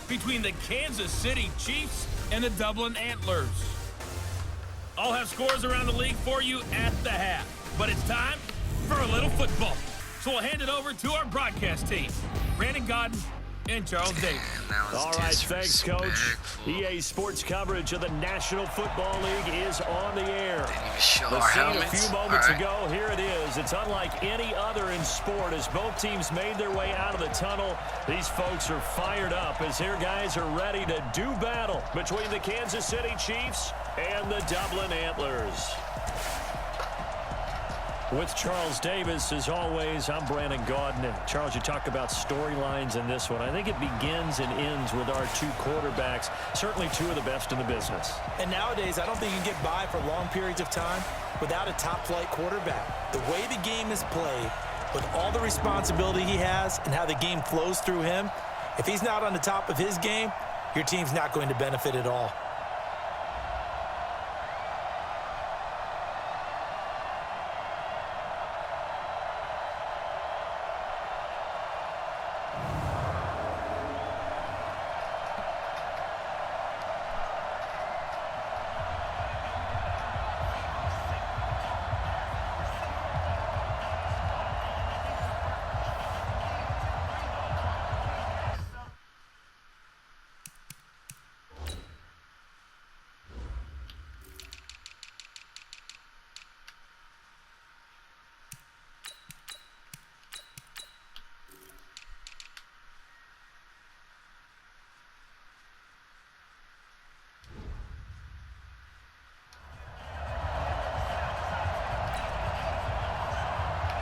between the Kansas City Chiefs and the Dublin Antlers. I'll have scores around the league for you at the half. But it's time for a little football. So we'll hand it over to our broadcast team, Brandon Godden and Charles Davis. All right, thanks, Coach. EA Sports coverage of the National Football League is on the air. The scene a few moments ago, here it is. It's unlike any other in sport as both teams made their way out of the tunnel. These folks are fired up as their guys are ready to do battle between the Kansas City Chiefs and the Dublin Antlers. With Charles Davis, as always, I'm Brandon Godden. And Charles, you talk about storylines in this one. I think it begins and ends with our two quarterbacks, certainly two of the best in the business. And nowadays, I don't think you can get by for long periods of time without a top-flight quarterback. The way the game is played, with all the responsibility he has and how the game flows through him, if he's not on the top of his game, your team's not going to benefit at all.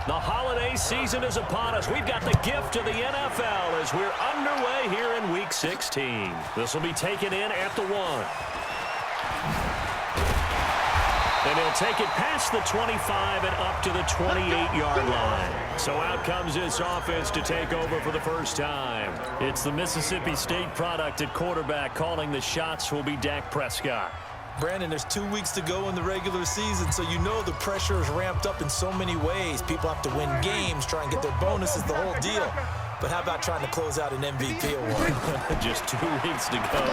The holiday season is upon us. We've got the gift of the NFL as we're underway here in Week 16. This will be taken in at the 1. And he'll take it past the 25 and up to the 28-yard line. So out comes this offense to take over for the first time. It's the Mississippi State product at quarterback. Calling the shots will be Dak Prescott. Brandon, there's 2 weeks to go in the regular season, so you know the pressure is ramped up in so many ways. People have to win games, try and get their bonuses, the whole deal. But how about trying to close out an MVP award? Just 2 weeks to go.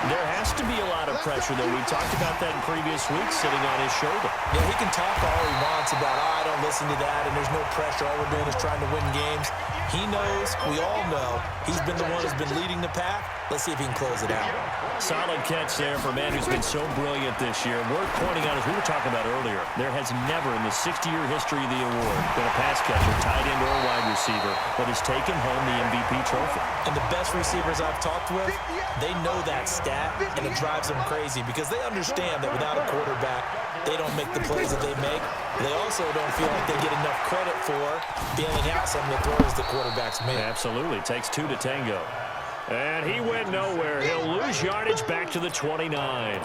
There has to be a lot of pressure, though. We talked about that in previous weeks, sitting on his shoulder. Yeah, he can talk all he wants about, I don't listen to that, and there's no pressure. All we're doing is trying to win games. He knows, we all know, he's been the one who's been leading the pack. Let's see if he can close it out. Solid catch there for a man who's been so brilliant this year. Worth pointing out, as we were talking about earlier, there has never in the 60-year history of the award been a pass catcher, tight end, or wide receiver that has taken home the MVP trophy. And the best receivers I've talked with, they know that stat, and it drives them crazy because they understand that without a quarterback, they don't make the plays that they make. They also don't feel like they get enough credit for bailing out some of the throws the quarterbacks make. Absolutely. Takes two to tango. And he went nowhere. He'll lose yardage back to the 29.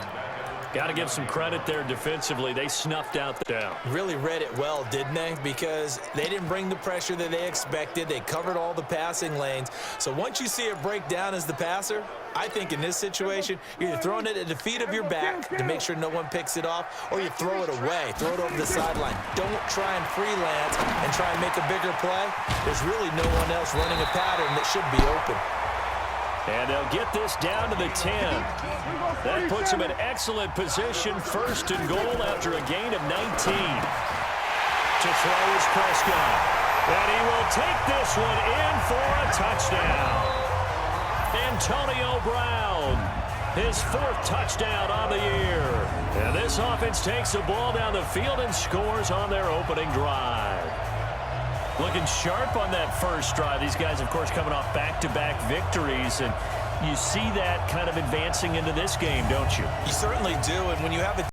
Got to give some credit there defensively. They snuffed out the down. Really read it well, didn't they? Because they didn't bring the pressure that they expected. They covered all the passing lanes. So once you see it break down as the passer, I think in this situation, you're either throwing it at the feet of your back to make sure no one picks it off, or you throw it away, throw it over the sideline. Don't try and freelance and try and make a bigger play. There's really no one else running a pattern that should be open. And they'll get this down to the 10. That puts them in excellent position, first and goal after a gain of 19. To throw is Prescott. And he will take this one in for a touchdown. Antonio Brown, his 4th touchdown on the year. And this offense takes the ball down the field and scores on their opening drive. Looking sharp on that first drive. These guys, of course, coming off back-to-back victories, and you see that kind of advancing into this game, don't you? You certainly do, and when you have a